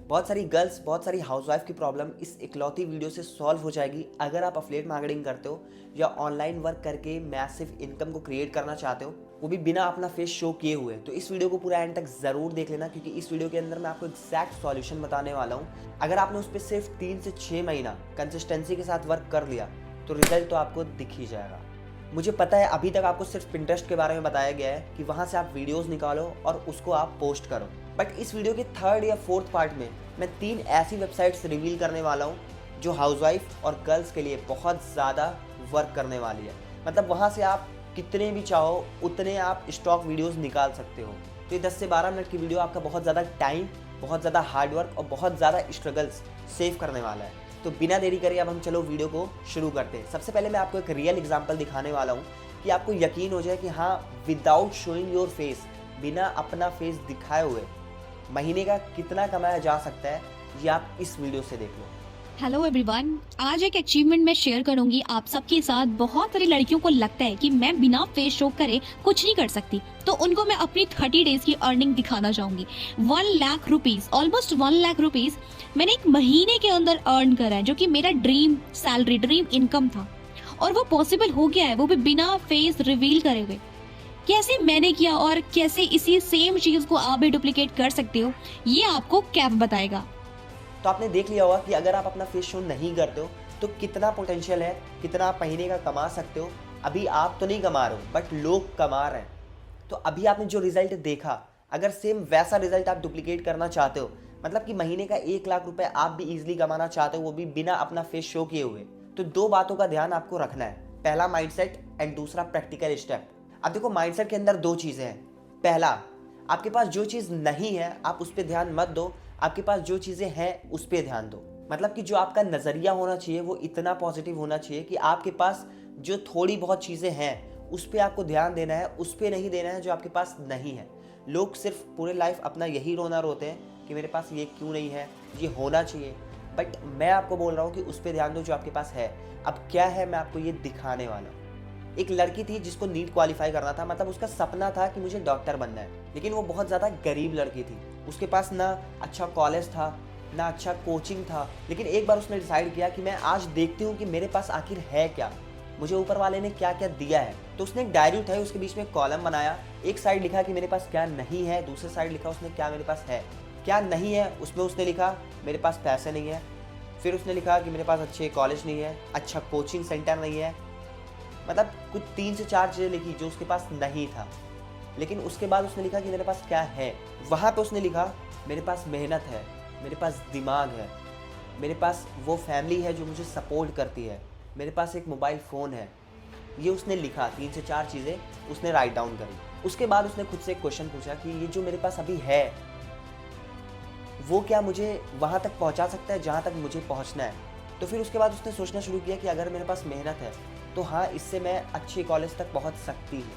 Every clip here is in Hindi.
बहुत सारी गर्ल्स, बहुत सारी हाउसवाइफ की प्रॉब्लम इस इकलौती वीडियो से सॉल्व हो जाएगी अगर आप अफिलिएट मार्केटिंग करते हो या ऑनलाइन वर्क करके मैसिव इनकम को क्रिएट करना चाहते हो, वो भी बिना अपना फेस शो किए हुए। तो इस वीडियो को पूरा एंड तक ज़रूर देख लेना, क्योंकि इस वीडियो के अंदर मैं आपको एग्जैक्ट सॉल्यूशन बताने वाला हूँ। अगर आपने उस पर सिर्फ 3 से 6 महीना कंसिस्टेंसी के साथ वर्क कर लिया तो रिजल्ट तो आपको दिख ही जाएगा। मुझे पता है अभी तक आपको सिर्फ पिंटरेस्ट के बारे में बताया गया है कि वहाँ से आप वीडियोस निकालो और उसको आप पोस्ट करो, बट इस वीडियो के 3rd या 4th पार्ट में मैं 3 ऐसी वेबसाइट्स रिवील करने वाला हूँ जो हाउसवाइफ और गर्ल्स के लिए बहुत ज़्यादा वर्क करने वाली है। मतलब वहाँ से आप कितने भी चाहो उतने आप स्टॉक वीडियोस निकाल सकते हो। तो ये 10 से 12 मिनट की वीडियो आपका बहुत ज़्यादा टाइम, बहुत ज़्यादा हार्डवर्क और बहुत ज़्यादा स्ट्रगल्स सेव करने वाला है। तो बिना देरी करे अब हम चलो वीडियो को शुरू करते हैं। सबसे पहले मैं आपको एक रियल एग्जांपल दिखाने वाला हूँ कि आपको यकीन हो जाए कि हाँ, विदाउट शोइंग योर फेस, बिना अपना फेस दिखाए हुए महीने का कितना कमाया जा सकता है, ये आप इस वीडियो से देख लो। हेलो एवरीवन, आज एक अचीवमेंट मैं शेयर करूंगी आप सबके साथ। बहुत सारी लड़कियों को लगता है कि मैं बिना फेस शो करे कुछ नहीं कर सकती, तो उनको मैं अपनी 30 डेज की अर्निंग दिखाना चाहूंगी। 1 lakh rupees, almost 1 lakh rupees मैंने एक महीने के अंदर अर्न करा है, जो कि मेरा ड्रीम सैलरी, ड्रीम इनकम था, और वो पॉसिबल हो गया है, वो भी बिना फेस रिवील करे हुए। कैसे मैंने किया और कैसे इसी सेम चीज को आप भी डुप्लीकेट कर सकते हो, ये आपको कैप बताएगा। तो आपने देख लिया होगा कि अगर आप अपना फेस शो नहीं करते हो तो कितना पोटेंशियल है, कितना आप महीने का कमा सकते हो। अभी आप तो नहीं कमा रहे हो, बट लोग कमा रहे हैं। तो अभी आपने जो रिजल्ट देखा, अगर सेम वैसा रिजल्ट आप डुप्लीकेट करना चाहते हो, मतलब कि महीने का 1 लाख रुपए आप भी इजीली कमाना चाहते हो, वो भी बिना अपना फेस शो किए हुए, तो 2 बातों का ध्यान आपको रखना है। पहला माइंडसेट एंड दूसरा प्रैक्टिकल स्टेप। अब देखो, माइंडसेट के अंदर 2 चीज़ें हैं। पहला, आपके पास जो चीज़ नहीं है आप उस पर ध्यान मत दो, आपके पास जो चीज़ें हैं उस पर ध्यान दो। मतलब कि जो आपका नज़रिया होना चाहिए वो इतना पॉजिटिव होना चाहिए कि आपके पास जो थोड़ी बहुत चीज़ें हैं उस पर आपको ध्यान देना है, उस पर नहीं देना है जो आपके पास नहीं है। लोग सिर्फ पूरे लाइफ अपना यही रोना रोते हैं कि मेरे पास ये क्यों नहीं है, ये होना चाहिए। बट मैं आपको बोल रहा हूँ कि उस पर ध्यान दो जो आपके पास है। अब क्या है, मैं आपको ये दिखाने वाला हूँ। एक लड़की थी जिसको नीट क्वालिफाई करना था, मतलब उसका सपना था कि मुझे डॉक्टर बनना है, लेकिन वो बहुत ज़्यादा गरीब लड़की थी। उसके पास ना अच्छा कॉलेज था, ना अच्छा कोचिंग था। लेकिन एक बार उसने डिसाइड किया कि मैं आज देखती हूँ कि मेरे पास आखिर है क्या, मुझे ऊपर वाले ने क्या क्या दिया है। तो उसने एक डायरी उठाई, उसके बीच में एक कॉलम बनाया। एक साइड लिखा कि मेरे पास क्या नहीं है, दूसरे साइड लिखा उसने क्या मेरे पास है। क्या नहीं है उसमें उसने लिखा मेरे पास पैसे नहीं है। फिर उसने लिखा कि मेरे पास अच्छे कॉलेज नहीं है, अच्छा कोचिंग सेंटर नहीं है। मतलब कुछ 3 से 4 चीज़ें लिखी जो उसके पास नहीं था। लेकिन उसके बाद उसने लिखा कि मेरे पास क्या है। वहाँ पे उसने लिखा मेरे पास मेहनत है, मेरे पास दिमाग है, मेरे पास वो फैमिली है जो मुझे सपोर्ट करती है, मेरे पास एक मोबाइल फ़ोन है। ये उसने लिखा, 3 से 4 चीज़ें उसने राइट डाउन करी। उसके बाद उसने खुद से एक क्वेश्चन पूछा कि ये जो मेरे पास अभी है वो क्या मुझे वहाँ तक पहुँचा सकता है जहाँ तक मुझे पहुँचना है। तो फिर उसके बाद उसने सोचना शुरू किया कि अगर मेरे पास मेहनत है तो हाँ, इससे मैं अच्छे कॉलेज तक पहुँच सकती हूँ।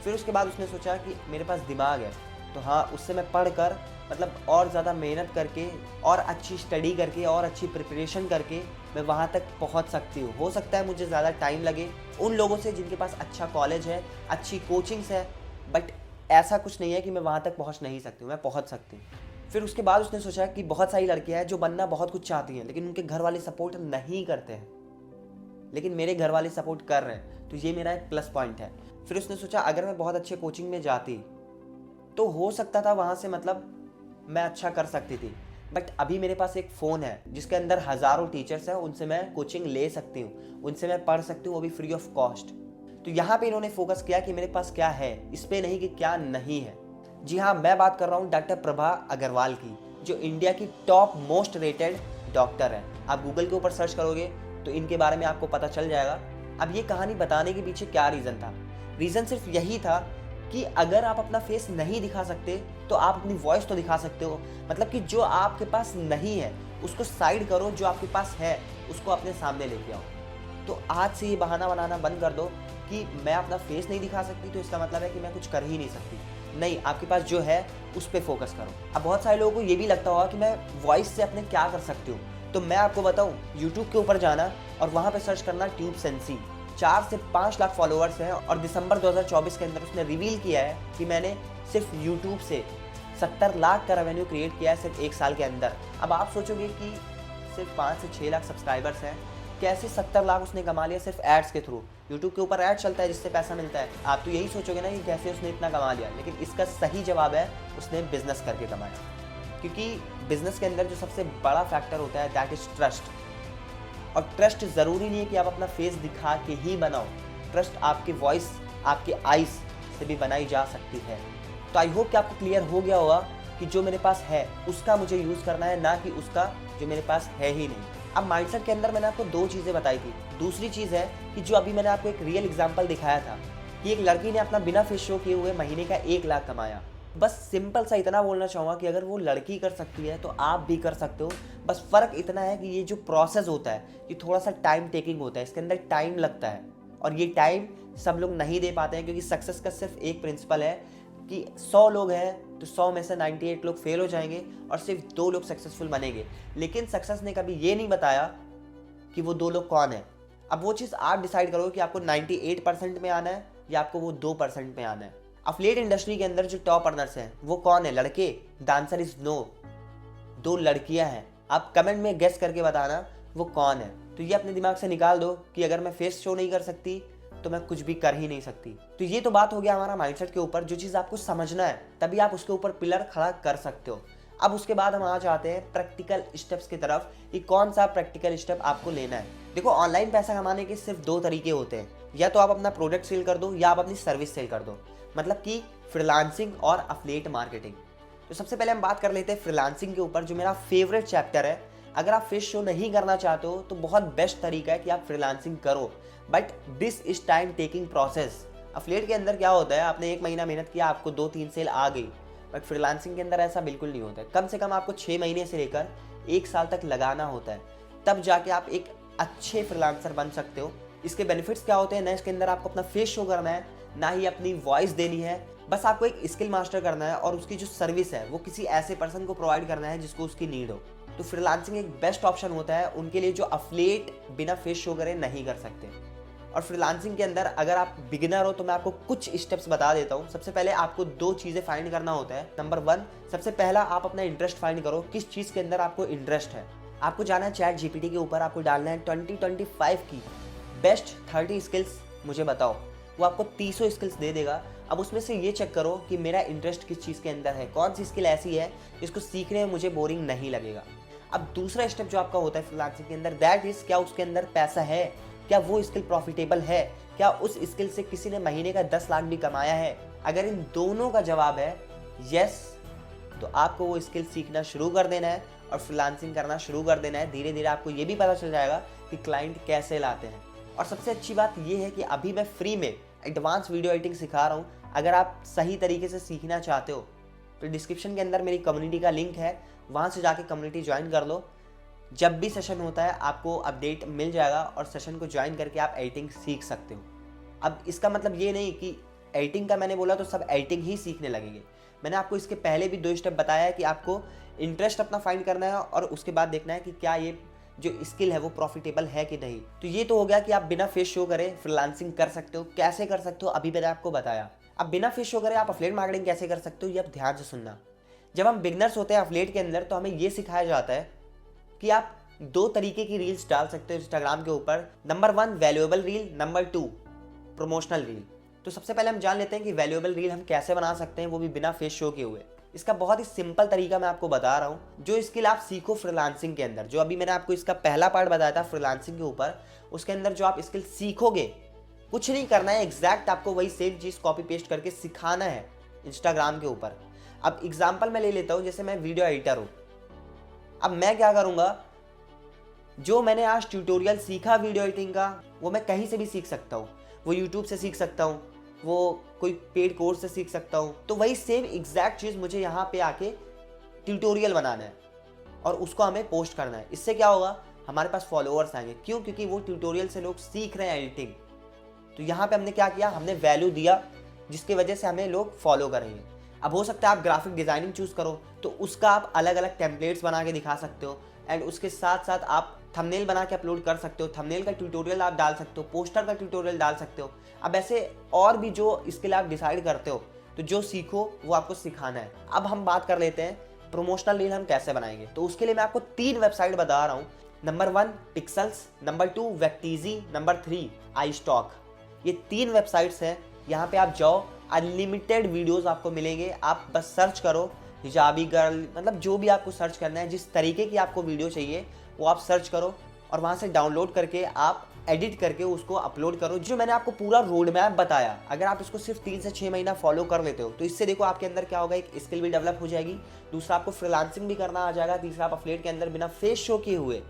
फिर उसके बाद उसने सोचा कि मेरे पास दिमाग है तो हाँ, उससे मैं पढ़कर, मतलब और ज़्यादा मेहनत करके और अच्छी स्टडी करके और अच्छी प्रिपरेशन करके मैं वहाँ तक पहुँच सकती हूँ। हो सकता है मुझे ज़्यादा टाइम लगे उन लोगों से जिनके पास अच्छा कॉलेज है, अच्छी कोचिंग्स है, बट ऐसा कुछ नहीं है कि मैं वहाँ तक पहुँच नहीं सकती हूँ, मैं पहुँच सकती हूँ। फिर उसके बाद उसने सोचा कि बहुत सारी लड़कियाँ हैं जो बनना बहुत कुछ चाहती हैं, लेकिन उनके घर वाले सपोर्ट नहीं करते हैं, लेकिन मेरे घर वाले सपोर्ट कर रहे हैं, तो ये मेरा एक प्लस पॉइंट है। फिर उसने सोचा अगर मैं बहुत अच्छे कोचिंग में जाती तो हो सकता था वहाँ से, मतलब मैं अच्छा कर सकती थी। बट अभी मेरे पास एक फ़ोन है जिसके अंदर हज़ारों टीचर्स हैं, उनसे मैं कोचिंग ले सकती हूँ, उनसे मैं पढ़ सकती हूँ, वो भी फ्री ऑफ कॉस्ट। तो यहाँ पे इन्होंने फोकस किया कि मेरे पास क्या है, इस पर नहीं कि क्या नहीं है। जी हाँ, मैं बात कर रहा हूँ डॉक्टर प्रभा अग्रवाल की, जो इंडिया की टॉप मोस्ट रेटेड डॉक्टर है। आप गूगल के ऊपर सर्च करोगे तो इनके बारे में आपको पता चल जाएगा। अब ये कहानी बताने के पीछे क्या रीज़न था? रीज़न सिर्फ यही था कि अगर आप अपना फेस नहीं दिखा सकते तो आप अपनी वॉइस तो दिखा सकते हो। मतलब कि जो आपके पास नहीं है उसको साइड करो, जो आपके पास है उसको अपने सामने लेके आओ। तो आज से ये बहाना बनाना बंद कर दो कि मैं अपना फेस नहीं दिखा सकती तो इसका मतलब है कि मैं कुछ कर ही नहीं सकती। नहीं, आपके पास जो है उस पर फोकस करो। अब बहुत सारे लोगों को ये भी लगता होगा कि मैं वॉइस से अपने क्या कर सकती हूँ, तो मैं आपको बताऊँ, यूट्यूब के ऊपर जाना और वहाँ पे सर्च करना ट्यूब सेंसी। 4 से 5 लाख फॉलोअर्स हैं और दिसंबर 2024 के अंदर उसने रिवील किया है कि मैंने सिर्फ यूट्यूब से 70 लाख का रेवेन्यू क्रिएट किया है सिर्फ 1 साल के अंदर। अब आप सोचोगे कि सिर्फ 5 से 6 लाख सब्सक्राइबर्स हैं, कैसे 70 लाख उसने कमा लिया सिर्फ एड्स के थ्रू। यूट्यूब के ऊपर ऐड चलता है जिससे पैसा मिलता है। आप तो यही सोचोगे ना कि कैसे उसने इतना कमा लिया, लेकिन इसका सही जवाब है उसने बिजनेस करके कमाया। क्योंकि बिजनेस के अंदर जो सबसे बड़ा फैक्टर होता है दैट इज ट्रस्ट। और ट्रस्ट ज़रूरी नहीं है कि आप अपना फेस दिखा के ही बनाओ, ट्रस्ट आपकी वॉइस, आपके आइज़ से भी बनाई जा सकती है। तो आई होप कि आपको क्लियर हो गया होगा कि जो मेरे पास है उसका मुझे यूज़ करना है, ना कि उसका जो मेरे पास है ही नहीं। अब माइंडसेट के अंदर मैंने आपको 2 चीज़ें बताई थी। दूसरी चीज़ है कि जो अभी मैंने आपको एक रियल एग्जांपल दिखाया था कि एक लड़की ने अपना बिना फेस शो किए हुए महीने का 1 लाख कमाया। बस सिंपल सा इतना बोलना चाहूँगा कि अगर वो लड़की कर सकती है तो आप भी कर सकते हो। बस फ़र्क इतना है कि ये जो प्रोसेस होता है ये थोड़ा सा टाइम टेकिंग होता है, इसके अंदर टाइम लगता है और ये टाइम सब लोग नहीं दे पाते हैं। क्योंकि सक्सेस का सिर्फ एक प्रिंसिपल है कि 100 लोग हैं तो 100 में से 98 लोग फेल हो जाएंगे और सिर्फ 2 लोग सक्सेसफुल बनेंगे। लेकिन सक्सेस ने कभी ये नहीं बताया कि वो 2 लोग कौन है। अब वो चीज़ आप डिसाइड करो कि आपको 98% में आना है या आपको वो 2% में आना है। अफिलिएट इंडस्ट्री के अंदर जो टॉप अर्नर्स हैं वो कौन है? लड़के? द आंसर इज नो, 2 लड़कियां हैं। आप कमेंट में गेस करके बताना वो कौन है। तो ये अपने दिमाग से निकाल दो कि अगर मैं फेस शो नहीं कर सकती तो मैं कुछ भी कर ही नहीं सकती। तो ये तो बात हो गया हमारा माइंडसेट के ऊपर, जो चीज़ आपको समझना है तभी आप उसके ऊपर पिलर खड़ा कर सकते हो। अब उसके बाद हम आ जाते हैं प्रैक्टिकल स्टेप्स की तरफ कि कौन सा प्रैक्टिकल स्टेप आपको लेना है। देखो, ऑनलाइन पैसा कमाने के सिर्फ 2 तरीके होते हैं, या तो आप अपना प्रोडक्ट सेल कर दो या आप अपनी सर्विस सेल कर दो, मतलब कि फ्रीलांसिंग और अफिलिएट मार्केटिंग। तो सबसे पहले हम बात कर लेते हैं फ्रीलांसिंग के ऊपर, जो मेरा फेवरेट चैप्टर है। अगर आप फेस शो नहीं करना चाहते हो तो बहुत बेस्ट तरीका है कि आप फ्रीलांसिंग करो, but this is time taking process. Affiliate के अंदर क्या होता है, आपने 1 महीना मेहनत किया, आपको 2-3 सेल आ गई, बट फ्रीलांसिंग के अंदर ऐसा बिल्कुल नहीं होता है। कम से कम आपको 6 महीने से लेकर 1 साल तक लगाना होता है, तब जाके आप एक अच्छे फ्रीलांसर बन सकते हो। इसके बेनिफिट्स क्या होते हैं? ना इसके अंदर आपको अपना फेस शो करना है, ना ही अपनी वॉइस देनी है, बस आपको एक स्किल मास्टर करना है और उसकी जो सर्विस है वो किसी ऐसे पर्सन को प्रोवाइड करना है जिसको उसकी नीड हो। तो फ्रीलांसिंग एक बेस्ट ऑप्शन होता है उनके लिए जो अफिलिएट बिना फेस शो करे नहीं कर सकते। और फ्रीलांसिंग के अंदर अगर आप बिगिनर हो तो मैं आपको कुछ स्टेप्स बता देता हूँ। सबसे पहले आपको 2 चीज़ें फाइंड करना होता है। नंबर 1, सबसे पहला आप अपना इंटरेस्ट फाइंड करो, किस चीज़ के अंदर आपको इंटरेस्ट है। आपको जाना है चैट जीपीटी के ऊपर, आपको डालना है 2025 की बेस्ट 30 स्किल्स मुझे बताओ। वो आपको 300 स्किल्स दे देगा। अब उसमें से ये चेक करो कि मेरा इंटरेस्ट किस चीज़ के अंदर है, कौन सी स्किल ऐसी है जिसको सीखने में मुझे बोरिंग नहीं लगेगा। अब दूसरा स्टेप जो आपका होता है फ्रीलांसिंग के अंदर, दैट इज क्या उसके अंदर पैसा है, क्या वो स्किल प्रॉफिटेबल है, क्या उस स्किल से किसी ने महीने का 10 लाख भी कमाया है। अगर इन दोनों का जवाब है यस, तो आपको वो स्किल सीखना शुरू कर देना है और फ्रीलांसिंग करना शुरू कर देना है। धीरे धीरे आपको ये भी पता चल जाएगा कि क्लाइंट कैसे लाते हैं। और सबसे अच्छी बात ये है कि अभी मैं फ्री में एडवांस वीडियो एडिटिंग सिखा रहा हूँ। अगर आप सही तरीके से सीखना चाहते हो तो डिस्क्रिप्शन के अंदर मेरी कम्युनिटी का लिंक है, वहाँ से जाके कम्युनिटी ज्वाइन कर लो। जब भी सेशन होता है आपको अपडेट मिल जाएगा और सेशन को ज्वाइन करके आप एडिटिंग सीख सकते हो। अब इसका मतलब ये नहीं कि एडिटिंग का मैंने बोला तो सब एडिटिंग ही सीखने लगेंगे। मैंने आपको इसके पहले भी 2 स्टेप बताया है कि आपको इंटरेस्ट अपना फाइंड करना है और उसके बाद देखना है कि क्या ये जो स्किल है वो प्रॉफिटेबल है कि नहीं। तो ये तो हो गया कि आप बिना फेस शो करे फ्रीलांसिंग कर सकते हो। कैसे कर सकते हो अभी मैंने आपको बताया। अब बिना फेस शो करे आप अफिलिएट मार्केटिंग कैसे कर सकते हो ये आप ध्यान से सुनना। जब हम बिगनर्स होते हैं अफिलिएट के अंदर तो हमें ये सिखाया जाता है कि आप 2 तरीके की रील्स डाल सकते हो इंस्टाग्राम के ऊपर। Number 1 valuable reel, number 2 promotional reel. तो सबसे पहले हम जान लेते हैं कि वैल्यूएबल रील हम कैसे बना सकते हैं, वो भी बिना फेस शो किए हुए। इसका बहुत ही सिंपल तरीका मैं आपको बता रहा हूँ। जो स्किल आप सीखो फ्रीलांसिंग के अंदर, जो अभी मैंने आपको इसका पहला पार्ट बताया था फ्रीलांसिंग के ऊपर, उसके अंदर जो आप स्किल सीखोगे कुछ नहीं करना है, एग्जैक्ट आपको वही सेम चीज़ कॉपी पेस्ट करके सिखाना है इंस्टाग्राम के ऊपर। अब एग्जाम्पल मैं ले लेता हूँ, जैसे मैं वीडियो एडिटर हूँ। अब मैं क्या करूँगा, जो मैंने आज ट्यूटोरियल सीखा वीडियो एडिटिंग का वो मैं कहीं से भी सीख सकता हूँ। वो यूट्यूब से सीख सकता हूँ, वो कोई पेड कोर्स से सीख सकता हूँ। तो वही सेम एग्जैक्ट चीज़ मुझे यहाँ पे आके ट्यूटोरियल बनाना है और उसको हमें पोस्ट करना है। इससे क्या होगा, हमारे पास फॉलोअर्स आएंगे। क्यों? क्योंकि वो ट्यूटोरियल से लोग सीख रहे हैं एडिटिंग। तो यहाँ पे हमने क्या किया, हमने वैल्यू दिया जिसकी वजह से हमें लोग फॉलो करेंगे। अब हो सकता है आप ग्राफिक डिज़ाइनिंग चूज़ करो तो उसका आप अलग अलग टेम्पलेट्स बना के दिखा सकते हो एंड उसके साथ साथ आप थंबनेल बना के अपलोड कर सकते हो। थंबनेल का ट्यूटोरियल आप डाल सकते हो, पोस्टर का ट्यूटोरियल डाल सकते हो। अब ऐसे और भी जो स्किल आप डिसाइड करते हो तो जो सीखो वो आपको सिखाना है। अब हम बात कर लेते हैं प्रमोशनल रील हम कैसे बनाएंगे। तो उसके लिए मैं आपको 3 वेबसाइट बता रहा हूँ। Number 1 Pixels, number 2 Vecteezy, number 3 iStock। ये 3 वेबसाइट्स हैं। यहाँ पे आप जाओ, अनलिमिटेड वीडियोस आपको मिलेंगे। आप बस सर्च करो हिजाबी गर्ल, मतलब जो भी आपको सर्च करना है, जिस तरीके की आपको वीडियो चाहिए वो आप सर्च करो और वहाँ से डाउनलोड करके आप एडिट करके उसको अपलोड करो। जो मैंने आपको पूरा रोड मैप बताया, अगर आप इसको सिर्फ 3 से 6 महीना फॉलो कर लेते हो तो इससे देखो आपके अंदर क्या होगा, एक स्किल भी डेवलप हो जाएगी, दूसरा आपको फ्रीलांसिंग भी करना आ जाएगा, तीसरा आप एफिलिएट के अंदर बिना फेस शो किए हुए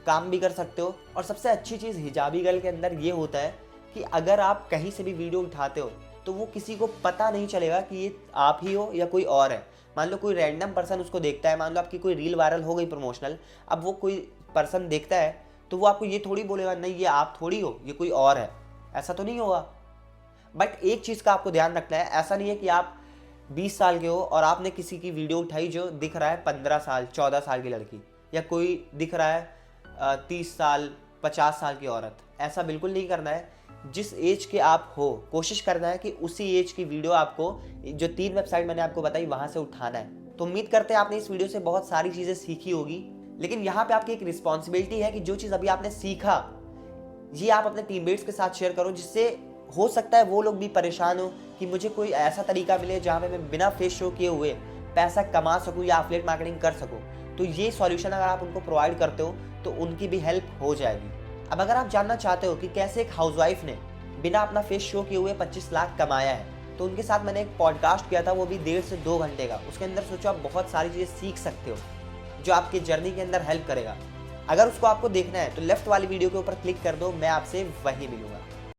काम भी कर सकते हो। और सबसे अच्छी चीज़ हिजाबी गर्ल के अंदर ये होता है कि अगर आप कहीं से भी वीडियो उठाते हो तो वो किसी को पता नहीं चलेगा कि ये आप ही हो या कोई और है। मान लो कोई रैंडम पर्सन उसको देखता है, मान लो आपकी कोई रील वायरल हो गई प्रमोशनल, अब वो कोई पर्सन देखता है तो वो आपको ये थोड़ी बोलेगा नहीं ये आप थोड़ी हो, ये कोई और है, ऐसा तो नहीं होगा। बट एक चीज़ का आपको ध्यान रखना है, ऐसा नहीं है कि आप 20 साल के हो और आपने किसी की वीडियो उठाई जो दिख रहा है 15 साल 14 साल की लड़की, या कोई दिख रहा है 30 साल 50 साल की औरत। ऐसा बिल्कुल नहीं करना है। जिस एज के आप हो कोशिश करना है कि उसी एज की वीडियो आपको जो 3 वेबसाइट मैंने आपको बताई वहाँ से उठाना है। तो उम्मीद करते हैं आपने इस वीडियो से बहुत सारी चीज़ें सीखी होगी, लेकिन यहाँ पे आपकी एक रिस्पॉन्सिबिलिटी है कि जो चीज़ अभी आपने सीखा ये आप अपने टीममेट्स के साथ शेयर करो, जिससे हो सकता है वो लोग भी परेशान हो कि मुझे कोई ऐसा तरीका मिले जहाँ पे मैं बिना फेस शो किए हुए पैसा कमा सकूँ या एफिलिएट मार्केटिंग कर सकूँ। तो ये सॉल्यूशन अगर आप उनको प्रोवाइड करते हो तो उनकी भी हेल्प हो जाएगी। अब अगर आप जानना चाहते हो कि कैसे एक हाउसवाइफ ने बिना अपना फेस शो किए हुए 25 लाख कमाया है, तो उनके साथ मैंने एक पॉडकास्ट किया था, वो भी 1.5 से 2 घंटे का। उसके अंदर सोचो आप बहुत सारी चीज़ें सीख सकते हो जो आपकी जर्नी के अंदर हेल्प करेगा। अगर उसको आपको देखना है तो लेफ्ट वाली वीडियो के ऊपर क्लिक कर दो, मैं आपसे वहीं मिलूंगा।